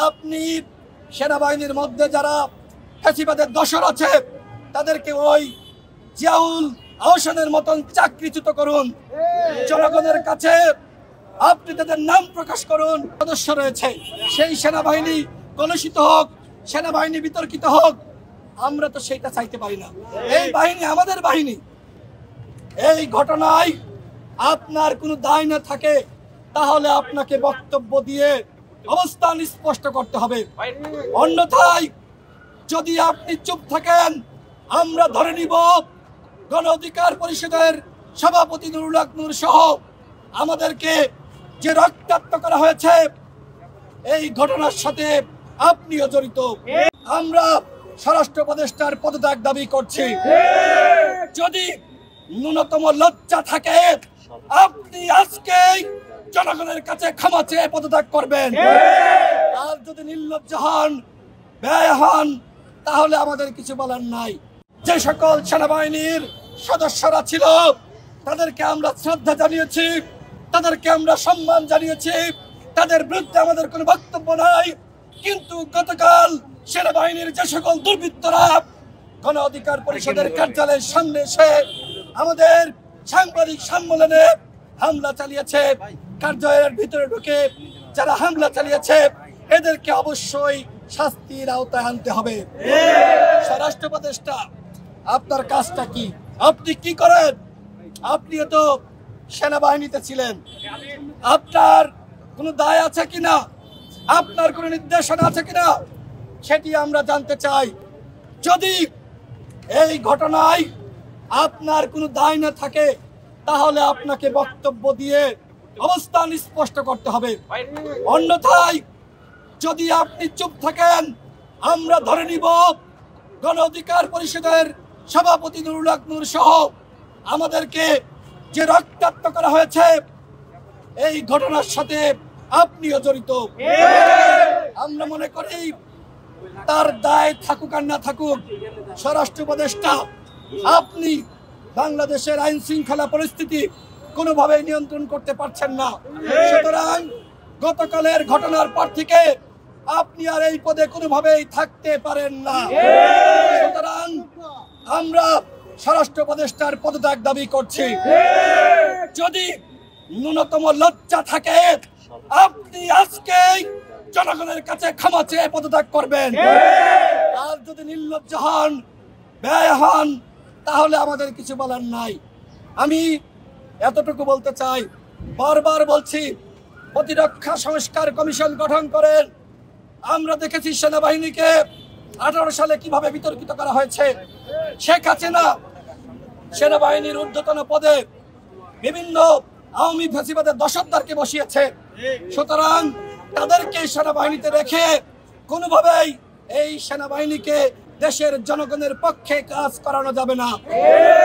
আপনি সেনাবাহিনীর মধ্যে যারা ফ্যাসিবাদের দোসর আছে তাদেরকে ওই জিয়াউল আহসানের মতন চাকরিচ্যুত করুন। জনগণের কাছে আপনি তাদের নাম প্রকাশ করুন। সদস্য রয়েছে, সেই সেনাবাহিনী কলুষিত হোক, সেনাবাহিনী বিতর্কিত হোক, আমরা তো সেইটা চাইতে পারি না। এই বাহিনী আমাদের বাহিনী। এই ঘটনায় আপনার কোনো দায় না থাকে তাহলে আপনাকে বক্তব্য দিয়ে অবস্থান স্পষ্ট করতে হবে। অন্যথায় যদি আপনি চুপ থাকেন, আমরা ধরে নিব গণ অধিকার পরিষদের সভাপতি নুরুল হক নূর সহ আমাদেরকে যে রক্তাক্ত করা হয়েছে এই ঘটনার সাথে আপনিও জড়িত। আমরা স্বরাষ্ট্র উপদেষ্টার পদত্যাগ দাবি করছি। যদি ন্যূনতম লজ্জা থাকে আপনি আজকেই জনগণের কাছে ক্ষমা চেয়ে পদত্যাগ করবেন। আর যদি নির্লজ্জ হন, ব্যয় হন, তাহলে আমাদের কিছু বলার নাই। যে সকল সেনাবাহিনীর সদস্যরা ছিল তাদেরকে আমরা শ্রদ্ধা জানিয়েছি, তাদেরকে আমরা সম্মান জানিয়েছি, তাদের বিরুদ্ধে আমাদের কোনো বক্তব্য নাই। কিন্তু গতকাল সেনাবাহিনীর যে সকল দুর্বৃত্তরা গণ অধিকার পরিষদের কার্যালয়ের সামনে এসে আমাদের সাংবাদিক সম্মেলনে হামলা চালিয়েছে, কার্যালয়ের ভিতরে ঢুকে যারা হামলা চালিয়েছে এদেরকে অবশ্যই শাস্তির আওতায় আনতে হবে। স্বরাষ্ট্র উপদেষ্টা, আপনার কাজটা কি? আপনি কি করেন? আপনিও তো সেনাবাহিনীতে ছিলেন। আপনার কোনো দায় আছে কিনা, আপনার কোনো নির্দেশনা আছে কিনা সেটি আমরা জানতে চাই। যদি এই ঘটনায় আপনার কোনো দায় না থাকে তাহলে আপনাকে বক্তব্য দিয়ে অবস্থান স্পষ্ট করতে হবে। অন্যথায় যদি আপনি চুপ থাকেন, আমরা ধরে নিব গণ অধিকার পরিষদের সভাপতি নুরুল হক নূর সহ আমাদেরকে যে রক্তাক্ত করা হয়েছে এই ঘটনার সাথে আপনিও জড়িত। আমরা মনে করি তার দায় থাকুক আর না থাকুক, স্বরাষ্ট্র উপদেষ্টা আপনি বাংলাদেশের আইন শৃঙ্খলা পরিস্থিতি কোনোভাবেই নিয়ন্ত্রণ করতে পারছেন না। সুতরাং গতকালের ঘটনার পর থেকে আপনি আর এই পদে কোনোভাবেই থাকতে পারেন না। সুতরাং আমরা স্বরাষ্ট্র উপদেষ্টার পদত্যাগ দাবি করছি। যদি ন্যূনতম লজ্জা থাকে আপনি আজকেই জনগণের কাছে ক্ষমা চেয়ে পদত্যাগ করবেন। আর যদি নির্লজ্জ হন, ব্যয় হন, তাহলে আমাদের কিছু বলার নাই। আমি এতটুকু বলতে চাই, বারবার বলছি প্রতিরক্ষা সংস্কার কমিশন গঠন করেন। আমরা দেখেছি সেনাবাহিনীকে 18 সালে কিভাবে বিতর্কিত করা হয়েছে। শেখ হাসিনা সেনাবাহিনীর ঊর্ধ্বতন পদে বিভিন্ন আওয়ামী ফ্যাসিবাদের দশরদারকে বসিয়েছে। সুতরাং তাদেরকে সেনাবাহিনীতে রেখে কোনোভাবেই এই সেনাবাহিনীকে দেশের জনগণের পক্ষে কাজ করানো যাবে না।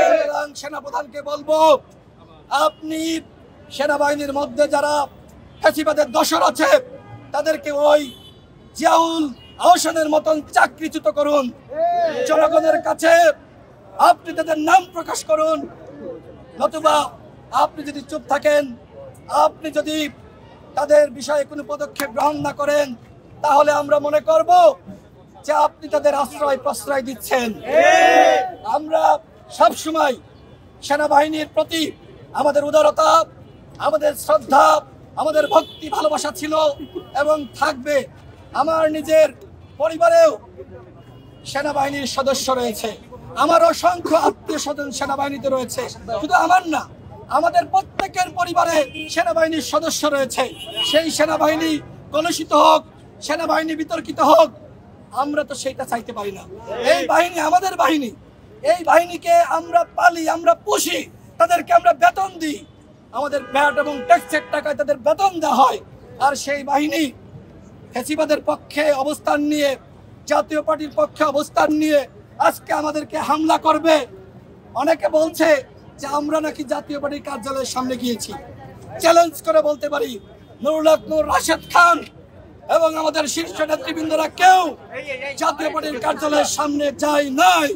সুতরাং সেনাপ্রধানকে বলবো, আপনি সেনাবাহিনীর মধ্যে যারা ফ্যাসিবাদের দোসর আছে তাদেরকে ওই জিয়াউল আহসানের মতন চাকরিচ্যুত করুন। জনগণের কাছে আপনি তাদের নাম প্রকাশ করুন। নতুবা আপনি যদি চুপ থাকেন, আপনি যদি তাদের বিষয়ে কোনো পদক্ষেপ গ্রহণ না করেন, তাহলে আমরা মনে করব যে আপনি তাদের আশ্রয় প্রশ্রয় দিচ্ছেন। আমরা সবসময় সেনাবাহিনীর প্রতি আমাদের উদারতা, আমাদের শ্রদ্ধা, আমাদের ভক্তি ভালোবাসা ছিল এবং থাকবে। আমার নিজের পরিবারেও সেনাবাহিনীর সদস্য রয়েছে, আমার অসংখ্য আত্মীয় স্বজন সেনাবাহিনীতে রয়েছে। শুধু আমার না, আমাদের প্রত্যেকের পরিবারে সেনাবাহিনীর সদস্য রয়েছে। সেই সেনাবাহিনী কলুষিত হোক, সেনাবাহিনী বিতর্কিত হোক, আমরা তো সেইটা চাইতে পারি না। এই বাহিনী আমাদের বাহিনী। এই বাহিনীকে আমরা পালি, আমরা পুষি, তাদেরকে আমরা বেতন দিই। আমাদের ভ্যাট এবং ট্যাক্সের টাকায় তাদের বেতন দেওয়া হয়। আর সেই বাহিনী ফ্যাসিবাদের পক্ষে অবস্থান নিয়ে, জাতীয় পার্টির পক্ষে অবস্থান নিয়ে আজকে আমাদেরকে হামলা করবে। অনেকে বলছে যে আমরা নাকি জাতীয় পার্টির কার্যালয়ের সামনে গিয়েছি। চ্যালেঞ্জ করে বলতে পারি, নুরুল হক নূর, রাশেদ খান এবং আমাদের শীর্ষ নেতৃবৃন্দরা কেউ জাতীয় পার্টির কার্যালয়ের সামনে যায় নাই।